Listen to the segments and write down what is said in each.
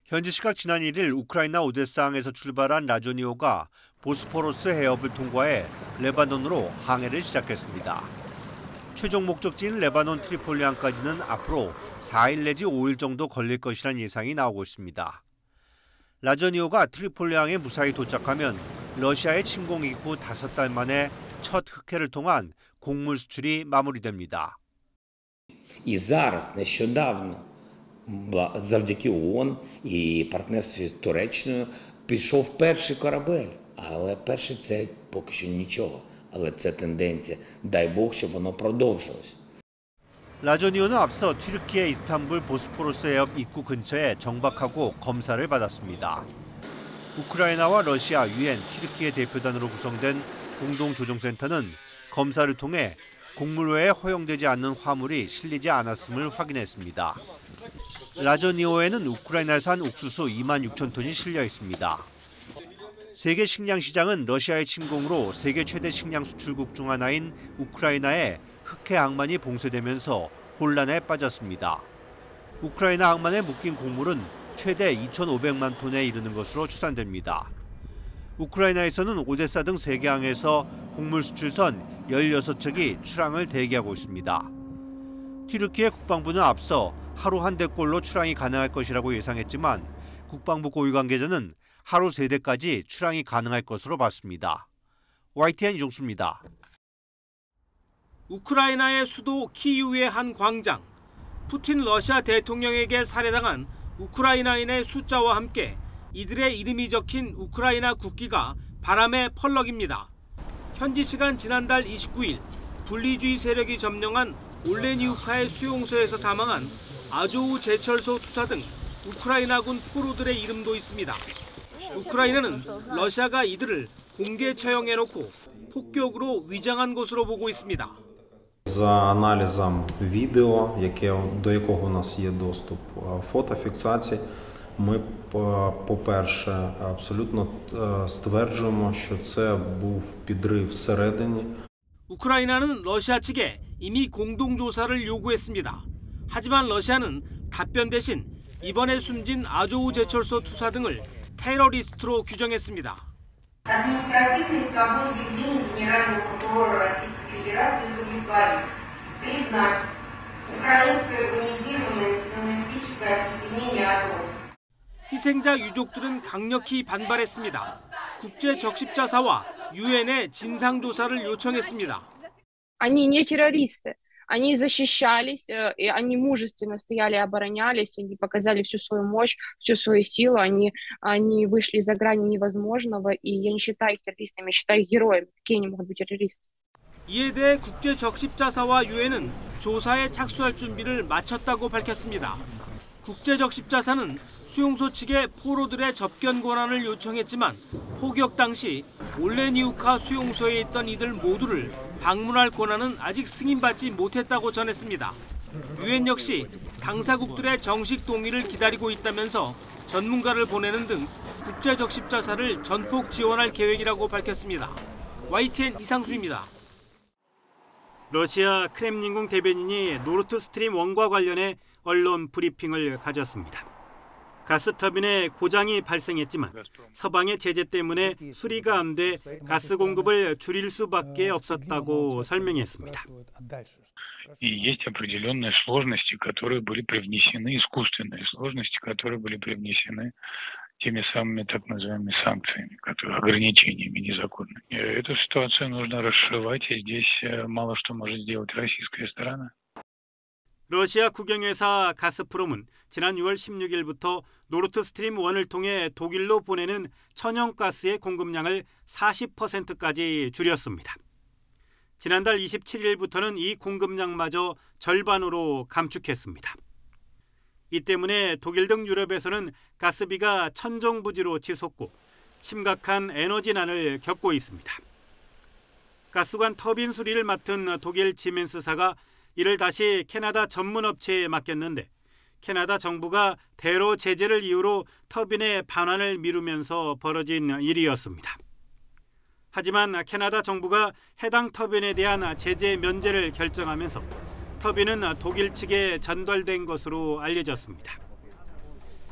현지 시각 지난 1일 우크라이나 오데사항에서 출발한 라조니오가 보스포러스 해협을 통과해 레바논으로 항해를 시작했습니다. 최종 목적지인 레바논 트리폴리항까지는 앞으로 4일 내지 5일 정도 걸릴 것이란 예상이 나오고 있습니다. 라조니오가 트리폴리항에 무사히 도착하면 러시아의 침공 이후 5달 만에 첫 흑해를 통한 곡물 수출이 마무리됩니다. І зараз, нещодавно, завдяки ООН і партнерстві з Туреччиною пішов перший корабель. Але перший це поки що нічого. Але це тенденція. Дай Бог, щоб воно продовжилось. 라조니오는 앞서 튀르키예 이스탄불 보스포러스 해협 입구 근처에 정박하고 검사를 받았습니다. 우크라이나와 러시아, 유엔, 튀르키예 대표단으로 구성된 공동조정센터는 검사를 통해 곡물 외에 허용되지 않는 화물이 실리지 않았음을 확인했습니다. 라조니오에는 우크라이나산 옥수수 2만 6천 톤이 실려 있습니다. 세계 식량 시장은 러시아의 침공으로 세계 최대 식량 수출국 중 하나인 우크라이나에 흑해 항만이 봉쇄되면서 혼란에 빠졌습니다. 우크라이나 항만에 묶인 곡물은 최대 2,500만 톤에 이르는 것으로 추산됩니다. 우크라이나에서는 오데사 등 3개 항에서 곡물 수출선 16척이 출항을 대기하고 있습니다. 튀르키예 국방부는 앞서 하루 한 대꼴로 출항이 가능할 것이라고 예상했지만 국방부 고위 관계자는 하루 3대까지 출항이 가능할 것으로 봤습니다. YTN 이종수입니다. 우크라이나의 수도 키이우의 한 광장. 푸틴 러시아 대통령에게 살해당한 우크라이나인의 숫자와 함께 이들의 이름이 적힌 우크라이나 국기가 바람에 펄럭입니다. 현지 시간 지난달 29일 분리주의 세력이 점령한 올레니우카의 수용소에서 사망한 아조우 제철소 투사 등 우크라이나군 포로들의 이름도 있습니다. 우크라이나는 러시아가 이들을 공개 처형해놓고 폭격으로 위장한 것으로 보고 있습니다. За аналізом відео, до якого у нас є доступ, фотофіксації, ми, по-перше, абсолютно стверджуємо, що це був підрив всередині. 우크라이나는 러시아 측에 이미 공동조사를 요구했습니다. 하지만 러시아는 답변 대신 이번에 숨진 아조우 제철소 투사 등을 테러리스트로 규정했습니다. Административный свобод заявления Генерального прокурора Российской Федерации удовлетворен. Признать украинское организированное националистическое объединение «Азов». 희생자 유족들은 강력히 반발했습니다. 국제적십자사와 유엔에 진상조사를 요청했습니다. Они не террористы. Они защищались, и они мужественно стояли, оборонялись, они показали всю свою мощь, всю свою силу, они вышли за грани невозможного, и я не считаю их террористами, я считаю их героями. Какие они могут быть террористы? 이에 대해 국제적십자사와 유엔은 조사에 착수할 준비를 마쳤다고 밝혔습니다. 국제적십자사는 수용소 측에 포로들의 접견 권한을 요청했지만 포격 당시 올레니우카 수용소에 있던 이들 모두를 방문할 권한은 아직 승인받지 못했다고 전했습니다. 유엔 역시 당사국들의 정식 동의를 기다리고 있다면서 전문가를 보내는 등 국제적십자사를 전폭 지원할 계획이라고 밝혔습니다. YTN 이상수입니다. 러시아 크렘린궁 대변인이 노르트스트림 1과 관련해 언론 브리핑을 가졌습니다. 가스터빈에 고장이 발생했지만 서방의 제재 때문에 수리가 안 돼 가스 공급을 줄일 수밖에 없었다고 설명했습니다. И есть определенные сложности, которые были привнесены, искусственные сложности, которые были привнесены теми самыми так называемыми санкциями, ограничениями незаконными. Эту ситуацию нужно расшивать, и здесь мало что может сделать российская сторона. 러시아 국영회사 가스프롬은 지난 6월 16일부터 노르트스트림 1을 통해 독일로 보내는 천연가스의 공급량을 40%까지 줄였습니다. 지난달 27일부터는 이 공급량마저 절반으로 감축했습니다. 이 때문에 독일 등 유럽에서는 가스비가 천정부지로 치솟고 심각한 에너지난을 겪고 있습니다. 가스관 터빈 수리를 맡은 독일 지멘스사가 이를 다시 캐나다 전문 업체에 맡겼는데 캐나다 정부가 대로 제재를 이유로 터빈의 반환을 미루면서 벌어진 일이었습니다. 하지만 캐나다 정부가 해당 터빈에 대한 제재 면제를 결정하면서 터빈은 독일 측에 전달된 것으로 알려졌습니다.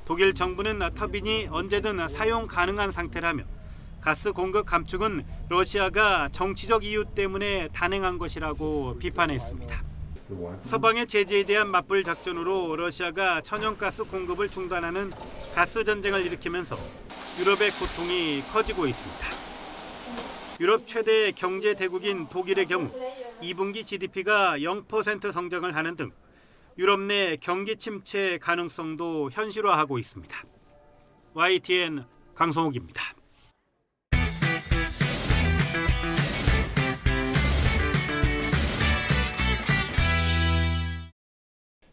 독일 정부는 터빈이 언제든 사용 가능한 상태라며 가스 공급 감축은 러시아가 정치적 이유 때문에 단행한 것이라고 비판했습니다. 서방의 제재에 대한 맞불 작전으로 러시아가 천연가스 공급을 중단하는 가스 전쟁을 일으키면서 유럽의 고통이 커지고 있습니다. 유럽 최대 경제 대국인 독일의 경우 2분기 GDP가 0% 성장을 하는 등 유럽 내 경기 침체 가능성도 현실화하고 있습니다. YTN 강성욱입니다.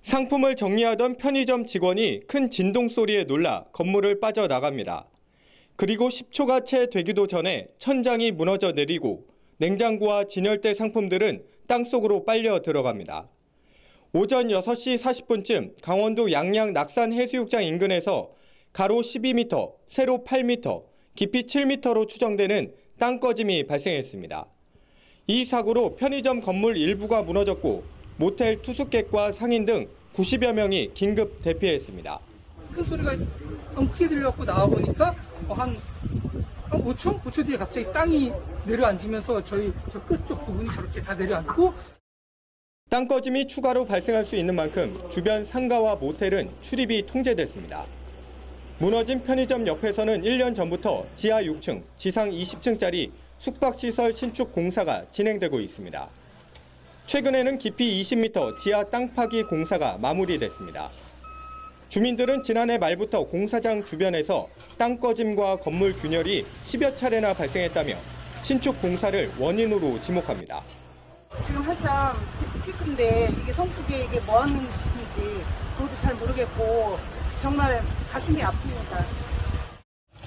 상품을 정리하던 편의점 직원이 큰 진동 소리에 놀라 건물을 빠져나갑니다. 그리고 10초가 채 되기도 전에 천장이 무너져 내리고 냉장고와 진열대 상품들은 땅속으로 빨려 들어갑니다. 오전 6시 40분쯤 강원도 양양 낙산 해수욕장 인근에서 가로 12m, 세로 8m, 깊이 7m로 추정되는 땅 꺼짐이 발생했습니다. 이 사고로 편의점 건물 일부가 무너졌고 모텔 투숙객과 상인 등 90여 명이 긴급 대피했습니다. 큰 소리가 너무 크게 들려갖고 나와보니까 한 5초 뒤에 갑자기 땅이 내려앉으면서 저 끝쪽 부분이 저렇게 다 내려앉고 땅 꺼짐이 추가로 발생할 수 있는 만큼 주변 상가와 모텔은 출입이 통제됐습니다. 무너진 편의점 옆에서는 1년 전부터 지하 6층, 지상 20층짜리 숙박시설 신축 공사가 진행되고 있습니다. 최근에는 깊이 20m 지하 땅 파기 공사가 마무리됐습니다. 주민들은 지난해 말부터 공사장 주변에서 땅 꺼짐과 건물 균열이 10여 차례나 발생했다며 신축 공사를 원인으로 지목합니다. 지금 한참 피크인데 이게 성수기에 이게 뭐 하는 일인지 그것도 잘 모르겠고 정말 가슴이 아픕니다.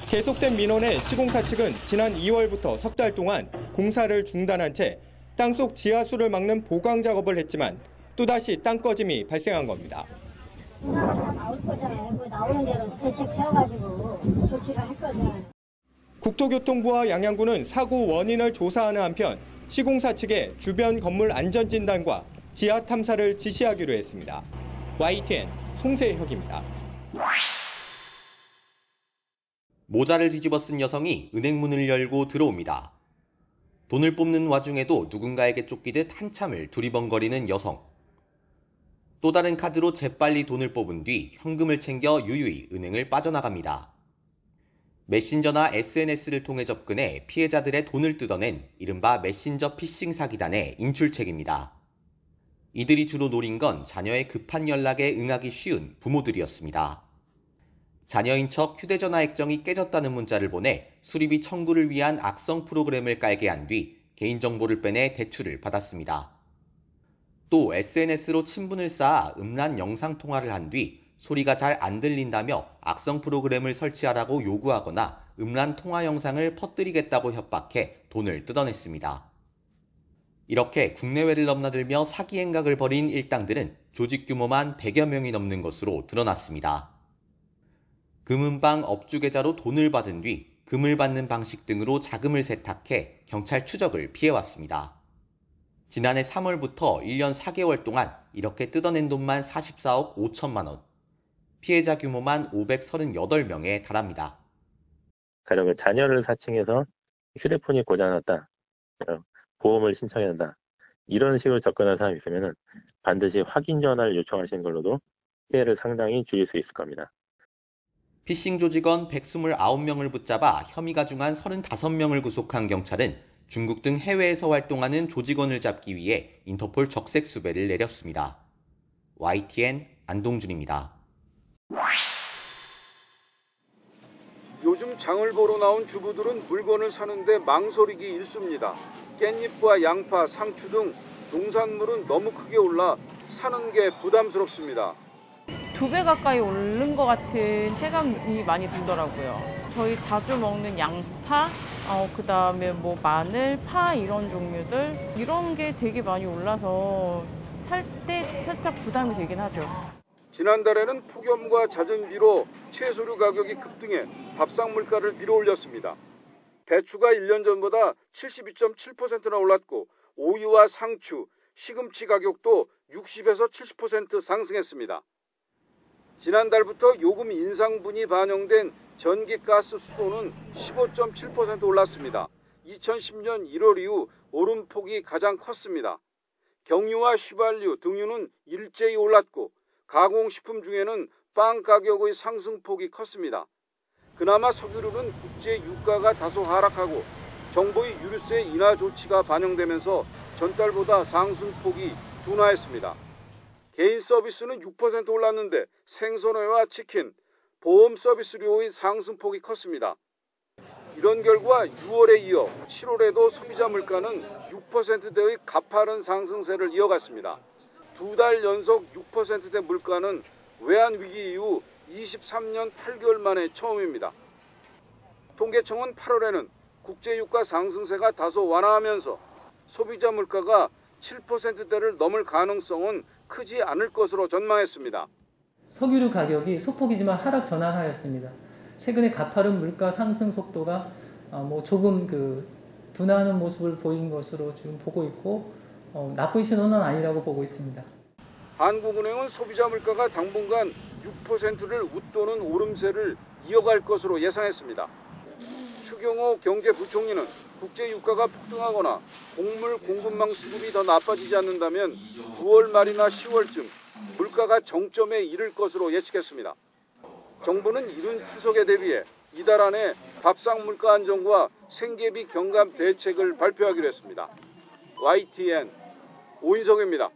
계속된 민원에 시공사 측은 지난 2월부터 석 달 동안 공사를 중단한 채 땅속 지하수를 막는 보강 작업을 했지만 또다시 땅 꺼짐이 발생한 겁니다. 나올 거잖아요. 나오는 대로 대책 세워가지고 조치를 할 거잖아요. 국토교통부와 양양구는 사고 원인을 조사하는 한편 시공사 측에 주변 건물 안전 진단과 지하 탐사를 지시하기로 했습니다. YTN 송세혁입니다. 모자를 뒤집어 쓴 여성이 은행 문을 열고 들어옵니다. 돈을 뽑는 와중에도 누군가에게 쫓기듯 한참을 두리번거리는 여성. 또 다른 카드로 재빨리 돈을 뽑은 뒤 현금을 챙겨 유유히 은행을 빠져나갑니다. 메신저나 SNS를 통해 접근해 피해자들의 돈을 뜯어낸 이른바 메신저 피싱 사기단의 인출책입니다. 이들이 주로 노린 건 자녀의 급한 연락에 응하기 쉬운 부모들이었습니다. 자녀인 척 휴대전화 액정이 깨졌다는 문자를 보내 수리비 청구를 위한 악성 프로그램을 깔게 한 뒤 개인정보를 빼내 대출을 받았습니다. 또 SNS로 친분을 쌓아 음란 영상통화를 한 뒤 소리가 잘 안 들린다며 악성 프로그램을 설치하라고 요구하거나 음란 통화 영상을 퍼뜨리겠다고 협박해 돈을 뜯어냈습니다. 이렇게 국내외를 넘나들며 사기 행각을 벌인 일당들은 조직 규모만 100여 명이 넘는 것으로 드러났습니다. 금은방 업주 계좌로 돈을 받은 뒤 금을 받는 방식 등으로 자금을 세탁해 경찰 추적을 피해왔습니다. 지난해 3월부터 1년 4개월 동안 이렇게 뜯어낸 돈만 44억 5천만 원, 피해자 규모만 538명에 달합니다. 가령 자녀를 사칭해서 휴대폰이 고장났다, 보험을 신청해야 한다, 이런 식으로 접근한 사람이 있으면 반드시 확인 전화를 요청하시는 걸로도 피해를 상당히 줄일 수 있을 겁니다. 피싱 조직원 129명을 붙잡아 혐의가 중한 35명을 구속한 경찰은 중국 등 해외에서 활동하는 조직원을 잡기 위해 인터폴 적색 수배를 내렸습니다. YTN 안동준입니다. 요즘 장을 보러 나온 주부들은 물건을 사는데 망설이기 일쑤입니다. 깻잎과 양파, 상추 등 농산물은 너무 크게 올라 사는 게 부담스럽습니다. 2배 가까이 오른 것 같은 체감이 많이 들더라고요. 저희 자주 먹는 양파, 그다음에 뭐 마늘, 파 이런 종류들 이런 게 되게 많이 올라서 살 때 살짝 부담이 되긴 하죠. 지난달에는 폭염과 잦은 비로 채소류 가격이 급등해 밥상 물가를 밀어올렸습니다. 배추가 1년 전보다 72.7%나 올랐고 오이와 상추, 시금치 가격도 60에서 70% 상승했습니다. 지난달부터 요금 인상분이 반영된 전기가스 수도는 15.7% 올랐습니다. 2010년 1월 이후 오름폭이 가장 컸습니다. 경유와 휘발유, 등유는 일제히 올랐고 가공식품 중에는 빵 가격의 상승폭이 컸습니다. 그나마 석유류는 국제 유가가 다소 하락하고 정부의 유류세 인하 조치가 반영되면서 전달보다 상승폭이 둔화했습니다. 개인 서비스는 6% 올랐는데 생선회와 치킨, 보험 서비스료의 상승폭이 컸습니다. 이런 결과 6월에 이어 7월에도 소비자 물가는 6%대의 가파른 상승세를 이어갔습니다. 2달 연속 6%대 물가는 외환위기 이후 23년 8개월 만에 처음입니다. 통계청은 8월에는 국제유가 상승세가 다소 완화하면서 소비자 물가가 7%대를 넘을 가능성은 크지 않을 것으로 전망했습니다. 석유류 가격이 소폭이지만 하락 전환하였습니다. 최근에 가파른 물가 상승 속도가 조금 둔화하는 모습을 보인 것으로 지금 보고 있고 나쁜 신호는 아니라고 보고 있습니다. 한국은행은 소비자 물가가 당분간 6%를 웃도는 오름세를 이어갈 것으로 예상했습니다. 추경호 경제부총리는 국제유가가 폭등하거나 곡물 공급망 수급이 더 나빠지지 않는다면 9월 말이나 10월쯤 물가가 정점에 이를 것으로 예측했습니다. 정부는 이른 추석에 대비해 이달 안에 밥상 물가 안정과 생계비 경감 대책을 발표하기로 했습니다. YTN 오인석입니다.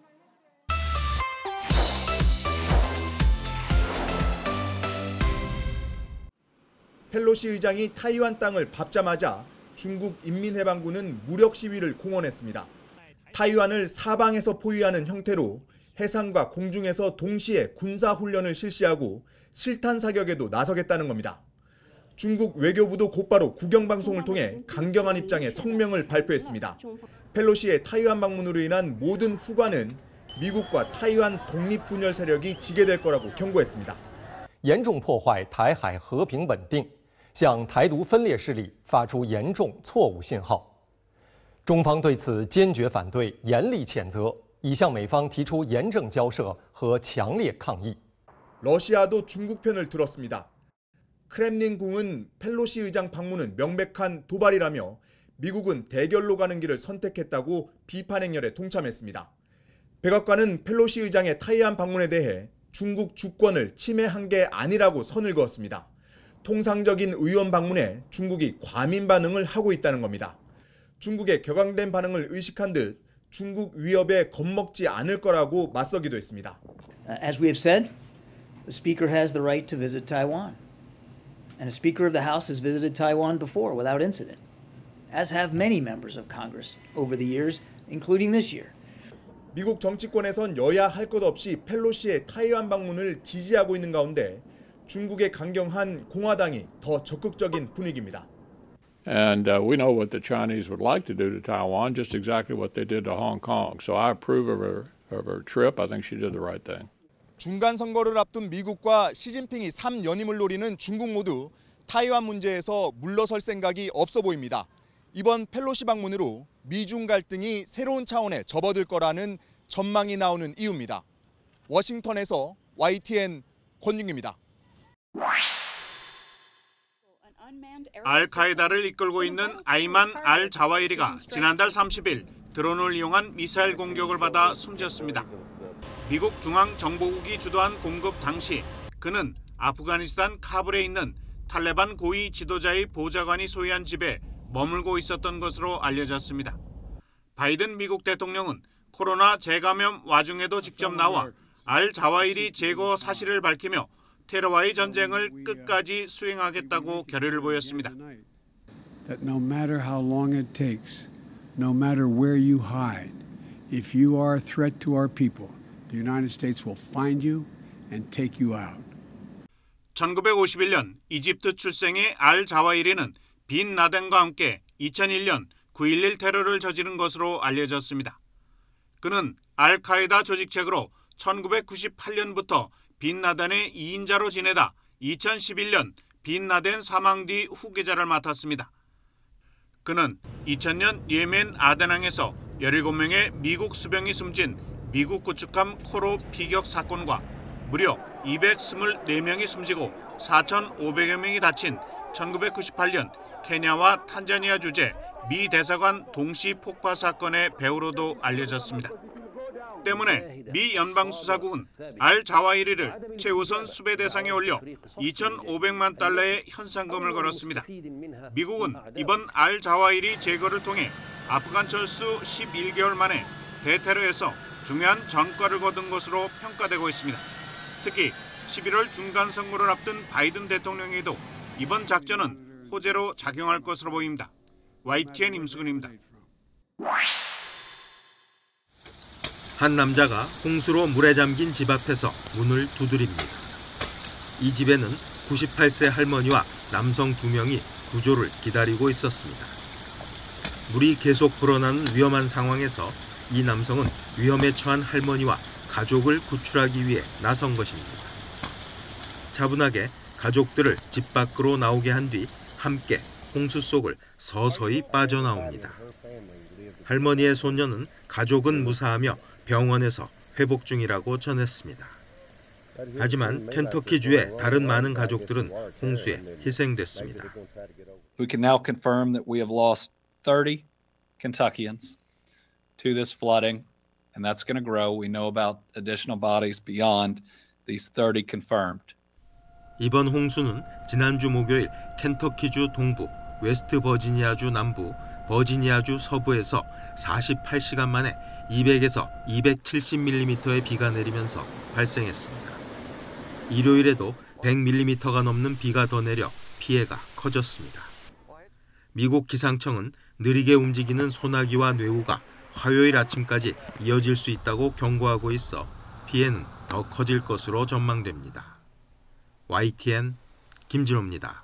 펠로시 의장이 타이완 땅을 밟자마자 중국 인민해방군은 무력 시위를 공언했습니다. 타이완을 사방에서 포위하는 형태로 해상과 공중에서 동시에 군사훈련을 실시하고 실탄 사격에도 나서겠다는 겁니다. 중국 외교부도 곧바로 국영방송을 통해 강경한 입장의 성명을 발표했습니다. 펠로시의 타이완 방문으로 인한 모든 후과는 미국과 타이완 독립분열 세력이 지게 될 거라고 경고했습니다. 严重破坏台海和平稳定，向台独分裂势力发出严重错误信号。中方对此坚决反对，严厉谴责，已向美方提出严正交涉和强烈抗议。 러시아도 중국 편을 들었습니다. 크렘린궁은 펠로시 의장 방문은 명백한 도발이라며 미국은 대결로 가는 길을 선택했다고 비판 행렬에 동참했습니다. 백악관은 펠로시 의장의 타이완 방문에 대해 중국 주권을 침해한 게 아니라고 선을 그었습니다. 통상적인 의원 방문에 중국이 과민 반응을 하고 있다는 겁니다. 중국의 격앙된 반응을 의식한 듯 중국 위협에 겁먹지 않을 거라고 맞서기도 했습니다. As we have said, the Speaker has the right to visit Taiwan. And a Speaker of the House has visited Taiwan before without incident, as have many members of Congress over the years, including this year. 미국 정치권에선 여야 할 것 없이 펠로시의 타이완 방문을 지지하고 있는 가운데 중국의 강경한 공화당이 더 적극적인 분위기입니다. And we know what the Chinese would like to do to Taiwan, just exactly what they did to Hong Kong. So I approve of her trip. I think she did the right thing. 중간 선거를 앞둔 미국과 시진핑이 3연임을 노리는 중국 모두 타이완 문제에서 물러설 생각이 없어 보입니다. 이번 펠로시 방문으로 미중 갈등이 새로운 차원에 접어들 거라는 전망이 나오는 이유입니다. 워싱턴에서 YTN 권윤기입니다. 알카에다를 이끌고 있는 아이만 알 자와히리가 지난달 30일 드론을 이용한 미사일 공격을 받아 숨졌습니다. 미국 중앙정보국이 주도한 공급 당시 그는 아프가니스탄 카불에 있는 탈레반 고위 지도자의 보좌관이 소유한 집에 머물고 있었던 것으로 알려졌습니다. 바이든 미국 대통령은 코로나 재감염 와중에도 직접 나와 알 자와히리 제거 사실을 밝히며 테러와의 전쟁을 끝까지 수행하겠다고 결의를 보였습니다. That no matter how long it takes, no matter where you hide, if you are a threat to our people, the United States will find you and take you out. 1951년 이집트 출생의 알 자와히리는 빈 라덴과 함께 2001년 9.11 테러를 저지른 것으로 알려졌습니다. 그는 알카에다 조직책으로 1998년부터 빈 라덴의 2인자로 지내다 2011년 빈 라덴 사망 뒤 후계자를 맡았습니다. 그는 2000년 예멘 아덴항에서 17명의 미국 수병이 숨진 미국 구축함 코로 피격 사건과 무려 224명이 숨지고 4,500여 명이 다친 1998년 케냐와 탄자니아 주재 미 대사관 동시 폭파 사건의 배우로도 알려졌습니다. 때문에 미 연방수사국은 알 자와히리를 최우선 수배 대상에 올려 2,500만 달러의 현상금을 걸었습니다. 미국은 이번 알 자와히리 제거를 통해 아프간 철수 11개월 만에 대테러에서 중요한 전과를 거둔 것으로 평가되고 있습니다. 특히 11월 중간 선거를 앞둔 바이든 대통령에도 이번 작전은 호재로 작용할 것으로 보입니다. YTN 임수근입니다. 한 남자가 홍수로 물에 잠긴 집 앞에서 문을 두드립니다. 이 집에는 98세 할머니와 남성 2명이 구조를 기다리고 있었습니다. 물이 계속 불어나는 위험한 상황에서 이 남성은 위험에 처한 할머니와 가족을 구출하기 위해 나선 것입니다. 차분하게 가족들을 집 밖으로 나오게 한 뒤 함께 홍수 속을 서서히 빠져나옵니다. 할머니의 손녀는 가족은 무사하며 병원에서 회복 중이라고 전했습니다. 하지만 켄터키주의 다른 많은 가족들은 홍수에 희생됐습니다. We can now confirm that we have lost 30 Kentuckians to this flooding, and that's going to grow. We know about additional bodies beyond these 30 confirmed. 이번 홍수는 지난주 목요일 켄터키주 동부, 웨스트 버지니아주 남부, 버지니아주 서부에서 48시간 만에 200에서 270mm의 비가 내리면서 발생했습니다. 일요일에도 100mm가 넘는 비가 더 내려 피해가 커졌습니다. 미국 기상청은 느리게 움직이는 소나기와 뇌우가 화요일 아침까지 이어질 수 있다고 경고하고 있어 피해는 더 커질 것으로 전망됩니다. YTN 김진호입니다.